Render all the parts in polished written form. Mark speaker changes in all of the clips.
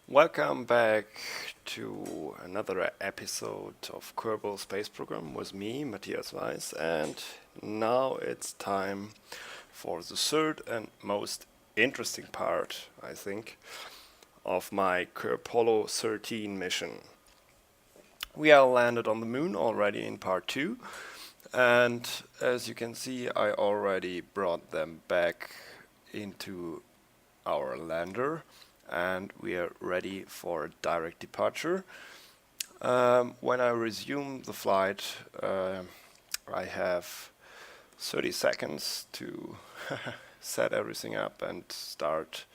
Speaker 1: Welcome back to another episode of Kerbal Space Program with me, Matthias Weiss, and now it's time for the third and most interesting part, I think, of my Kerpollo XIII mission. We are landed on the moon already in part 2, and as you can see, I already brought them back into our lander, and we are ready for direct departure. When I resume the flight, I have 30 seconds to set everything up and start,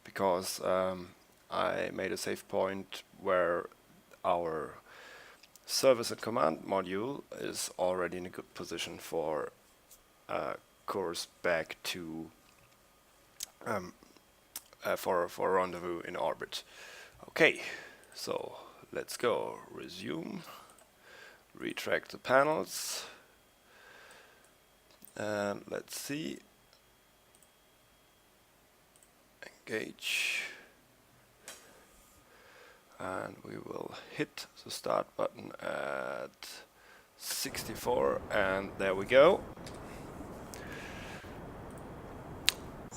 Speaker 1: because I made a save point where our service and command module is already in a good position for course back to for rendezvouz in orbit. Okay, so let's go. Resume, retract the panels, and let's see. Engage, and we will hit the start button at 64, and there we go.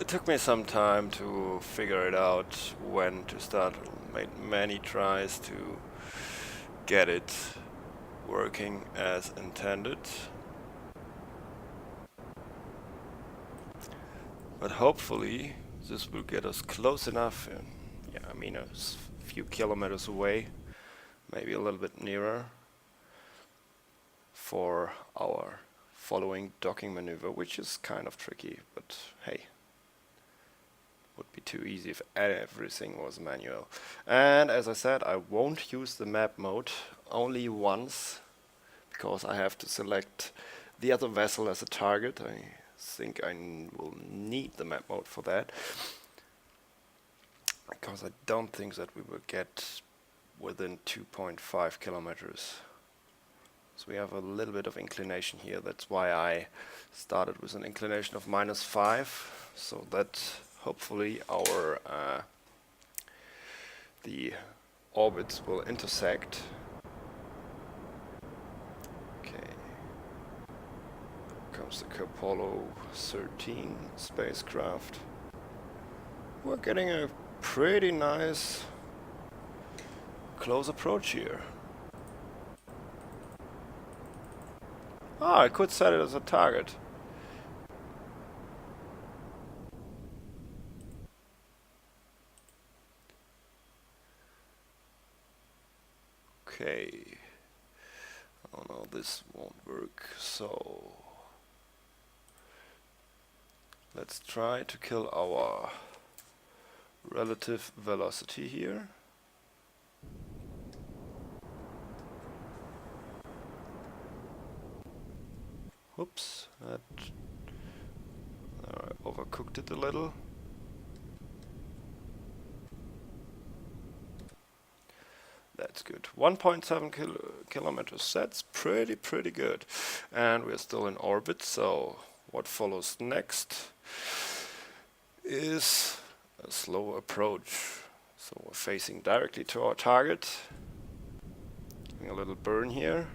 Speaker 1: It took me some time to figure it out when to start. Made many tries to get it working as intended, but hopefully this will get us close enough. I mean, a few kilometers away, maybe a little bit nearer, for our following docking maneuver, which is kind of tricky, but hey, would be too easy if everything was manual. And as I said, I won't use the map mode only once, because I have to select the other vessel as a target. I think I will need the map mode for that, because I don't think that we will get within 2.5 kilometers. So we have a little bit of inclination here. That's why I started with an inclination of -5, so that hopefully our the orbits will intersect. Okay, comes the Kerpollo XIII spacecraft. We're getting a pretty nice close approach here. I could set it as a target. Okay. Oh no, this won't work, so let's try to kill our relative velocity here. Oops, I overcooked it a little. That's good. 1.7 kilometers. That's pretty good. And we're still in orbit, so what follows next is a slow approach. So we're facing directly to our target. Giving a little burn here.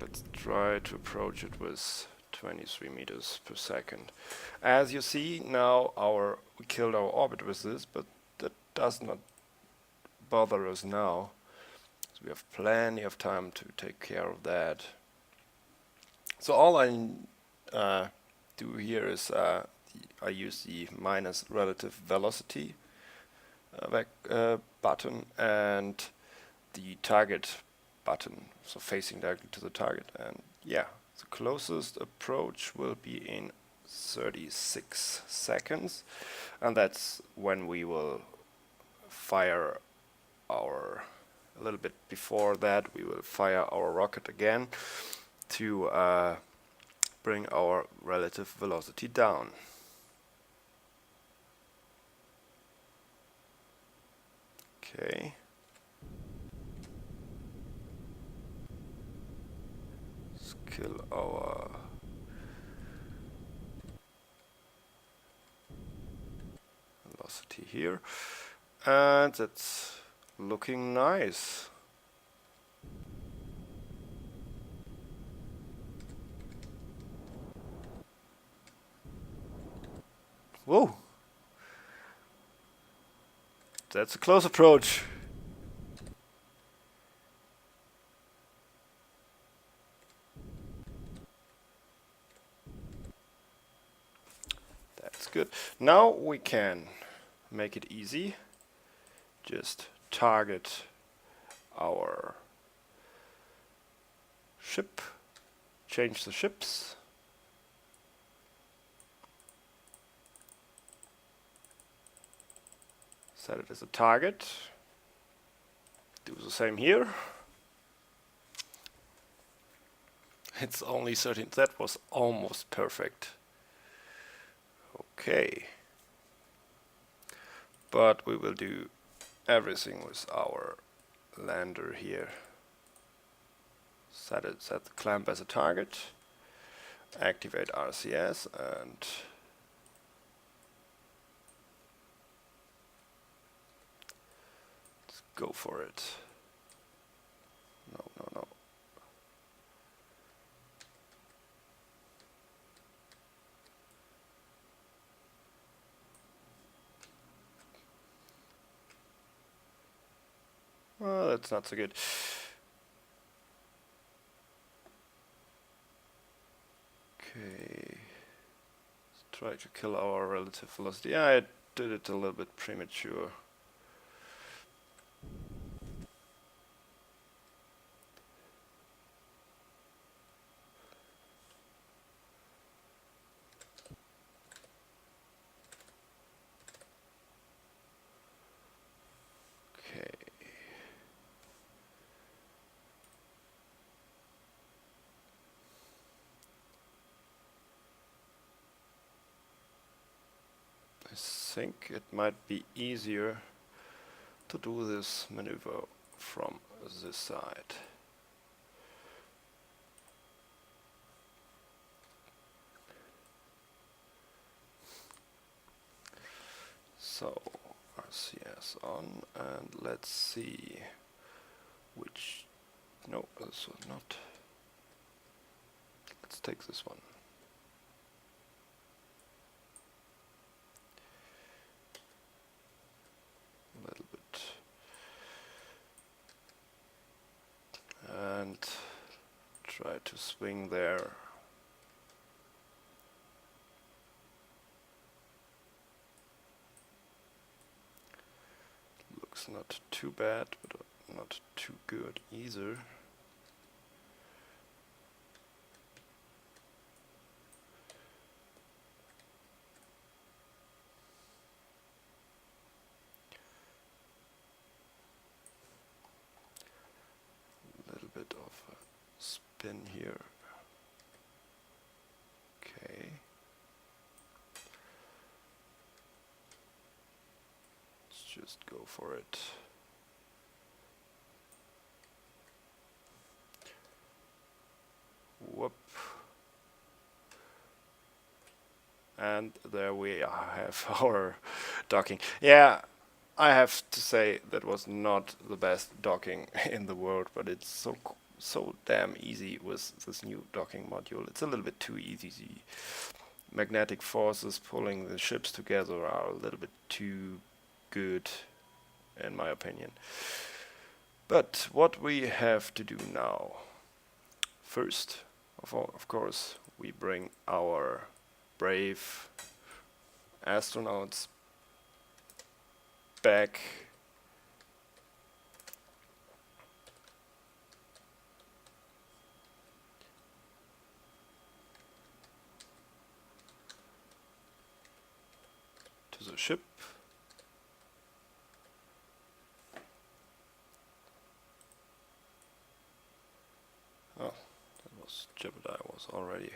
Speaker 1: Let's try to approach it with 23 meters per second. As you see now, we killed our orbit with this, but that does not bother us now. So we have plenty of time to take care of that. So all I do here is I use the minus relative velocity button and the target button, so facing directly to the target. And yeah, the closest approach will be in 36 seconds, and that's when we will fire a little bit before that, we will fire our rocket again to bring our relative velocity down. Okay. Let's kill our velocity here, and it's looking nice. Whoa! That's a close approach. That's good. Now we can make it easy. Just target our ship, change the ships. Set it as a target. Do the same here. It's only 13. That was almost perfect. Okay. But we will do everything with our lander here. Set the clamp as a target. Activate RCS and let's go for it. No. Well, that's not so good. Okay. Let's try to kill our relative velocity. Yeah, I did it a little bit premature. I think it might be easier to do this maneuver from this side. So RCS on, and let's see which. No, this was not. Let's take this one. A little bit. And try to swing there. Looks not too bad, but not too good either. Bit of a spin here. Okay. Let's just go for it. Whoop. And there we have our docking. Yeah, I have to say that was not the best docking in the world, but it's so damn easy with this new docking module. It's a little bit too easy. Magnetic forces pulling the ships together are a little bit too good, in my opinion. But what we have to do now, first of course, we bring our brave astronauts back to the ship. Oh, that was Jebediah was already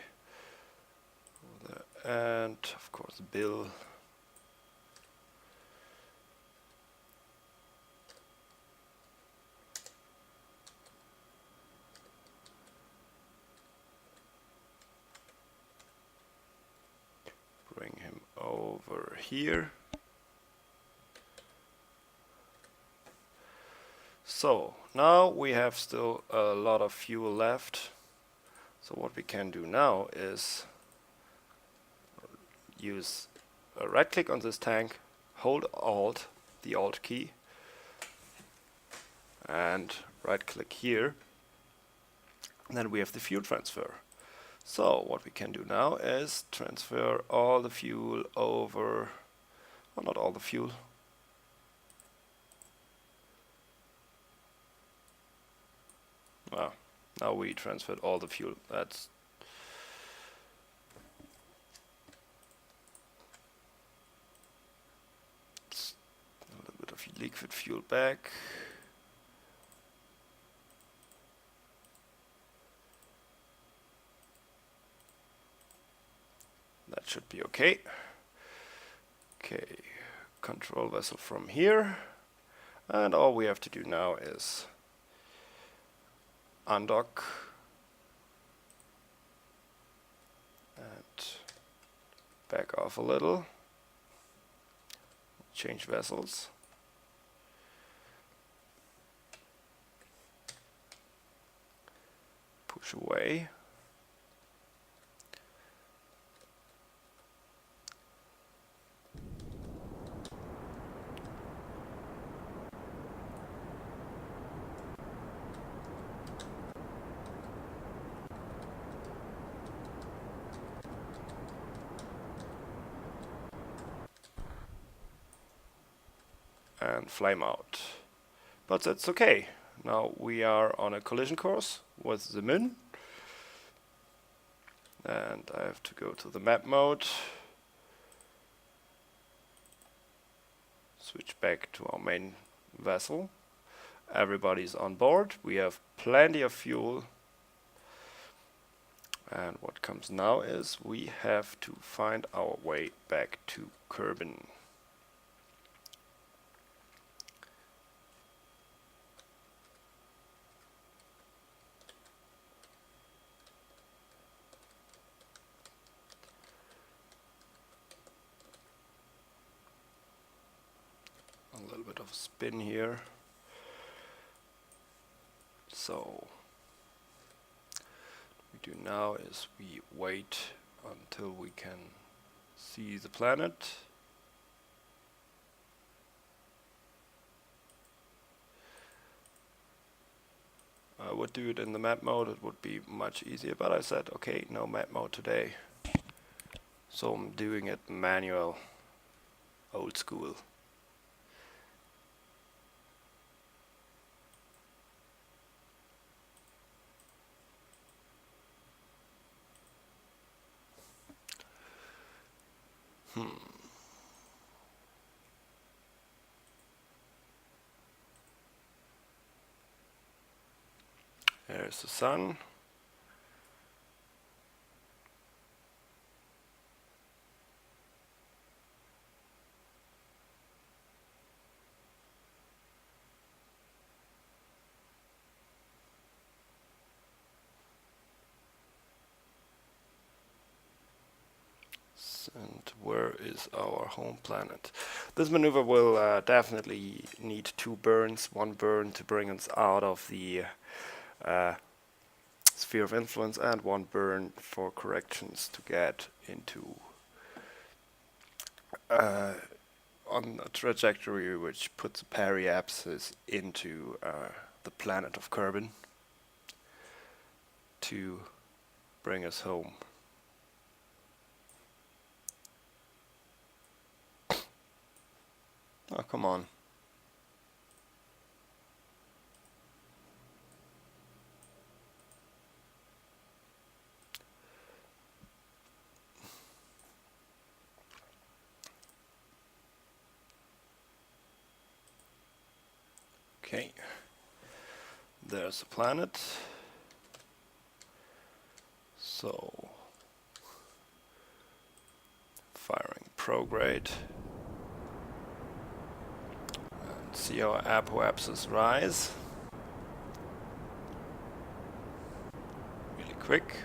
Speaker 1: over there. And of course Bill. Bring him over here. So now we have still a lot of fuel left. So what we can do now is use a right click on this tank, hold Alt, the Alt key, and right click here, and then we have the fuel transfer. So what we can do now is transfer all the fuel over, well, not all the fuel. Well, now we transferred all the fuel. That's a little bit of liquid fuel back. That should be okay. Okay, control vessel from here. And all we have to do now is undock and back off a little. Change vessels. Push away. And flame out. But that's okay. Now we are on a collision course with the moon. And I have to go to the map mode. Switch back to our main vessel. Everybody's on board. We have plenty of fuel. And what comes now is we have to find our way back to Kerbin. A little bit of spin here. So what we do now is we wait until we can see the planet. I would do it in the map mode, it would be much easier, but I said okay, no map mode today. So I'm doing it manual, old school. There's the sun. And where is our home planet? This maneuver will definitely need 2 burns. 1 burn to bring us out of the sphere of influence, and 1 burn for corrections to get into on a trajectory which puts a periapsis into the planet of Kerbin to bring us home. Oh, come on. Okay. There's the planet. So, firing prograde. See our apoapsis rise really quick.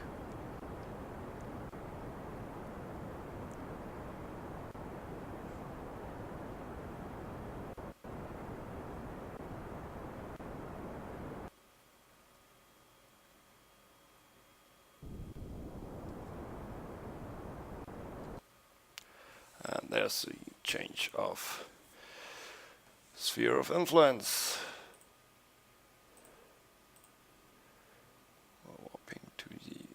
Speaker 1: there's the change of sphere of influence. Warping to the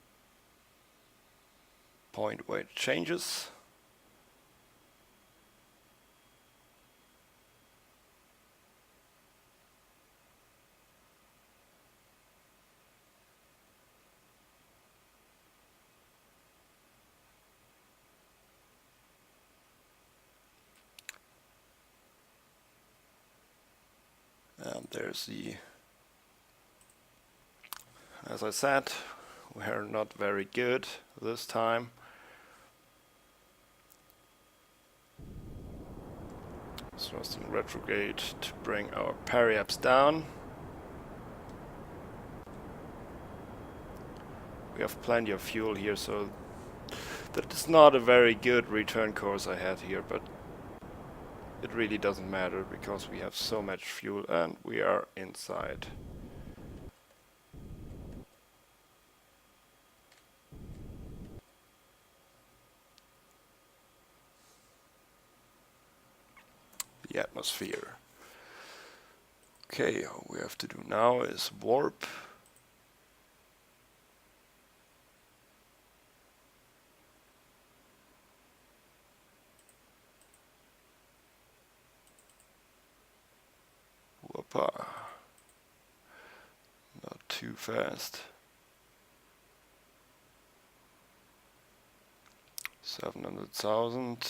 Speaker 1: point where it changes. And there's the, as I said, we're not very good this time. Thrusting retrograde to bring our periaps down. We have plenty of fuel here, so that is not a very good return course I had here, but it really doesn't matter because we have so much fuel and we are inside. The atmosphere. Okay, all we have to do now is warp. Whoopa. Not too fast. 700,000.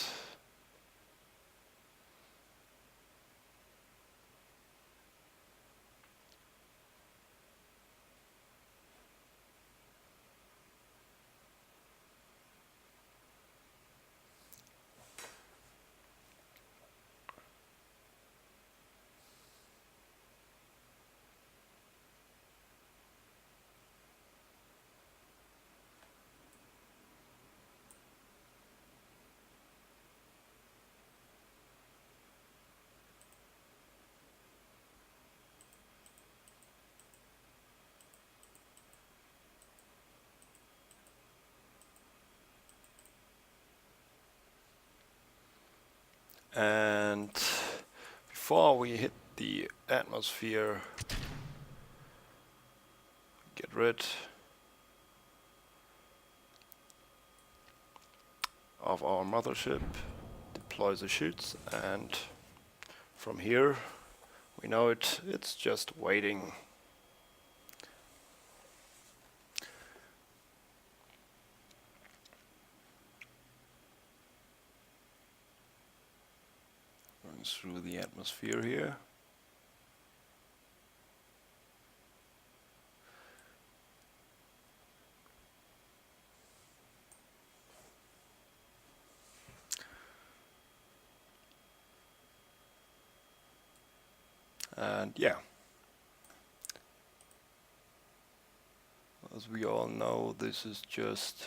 Speaker 1: And before we hit the atmosphere, get rid of our mothership, deploy the chutes, and from here we know it's just waiting. Through the atmosphere here. And yeah, as we all know, this is just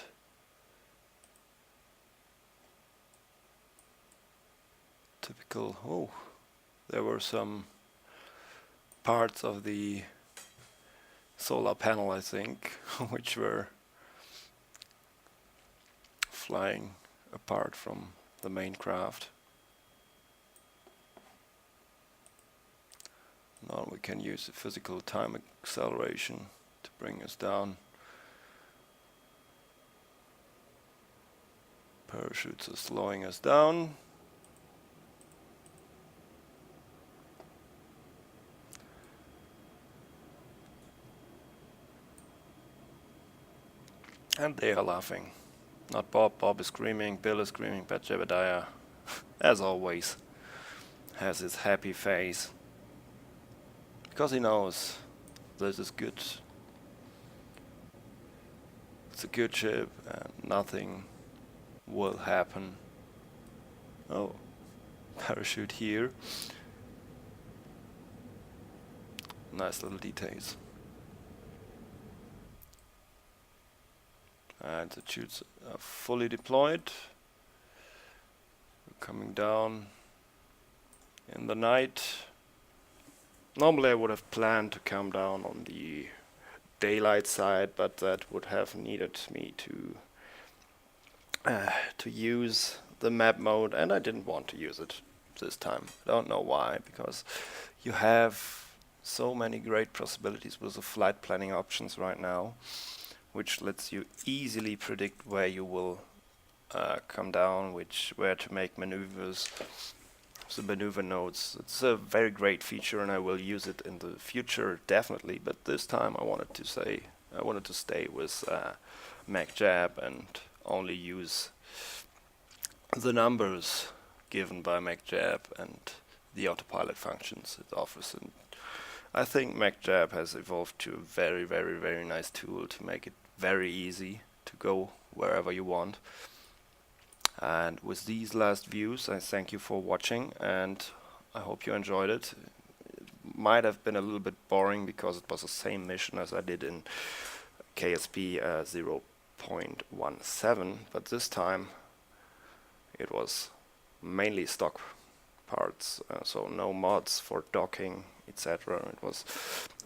Speaker 1: typical. Oh, there were some parts of the solar panel, I think, which were flying apart from the main craft. Now we can use the physical time acceleration to bring us down. Parachutes are slowing us down. And they are laughing. Not Bob. Bob is screaming, Bill is screaming, but Jebediah, as always, has his happy face. Because he knows this is good. It's a good ship and nothing will happen. Oh, parachute here. Nice little details. And the chutes are fully deployed. We're coming down in the night. Normally I would have planned to come down on the daylight side, but that would have needed me to use the map mode, and I didn't want to use it this time. I don't know why, because you have so many great possibilities with the flight planning options right now, which lets you easily predict where you will come down, where to make maneuvers, the maneuver nodes. It's a very great feature, and I will use it in the future definitely. But this time I wanted to stay with MacJab and only use the numbers given by MacJab and the autopilot functions it offers. And I think MacJab has evolved to a very, very, very nice tool to make it very easy to go wherever you want. And with these last views, I thank you for watching, and I hope you enjoyed it. It might have been a little bit boring because it was the same mission as I did in KSP 0.17, but this time it was mainly stock parts, so no mods for docking, etc. It was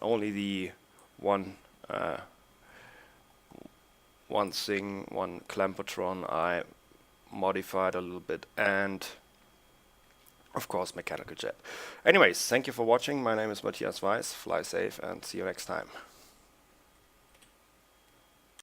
Speaker 1: only the one clampotron I modified a little bit, and of course mechanical jet. Anyways, thank you for watching. My name is Matthias Weiß. Fly safe and see you next time.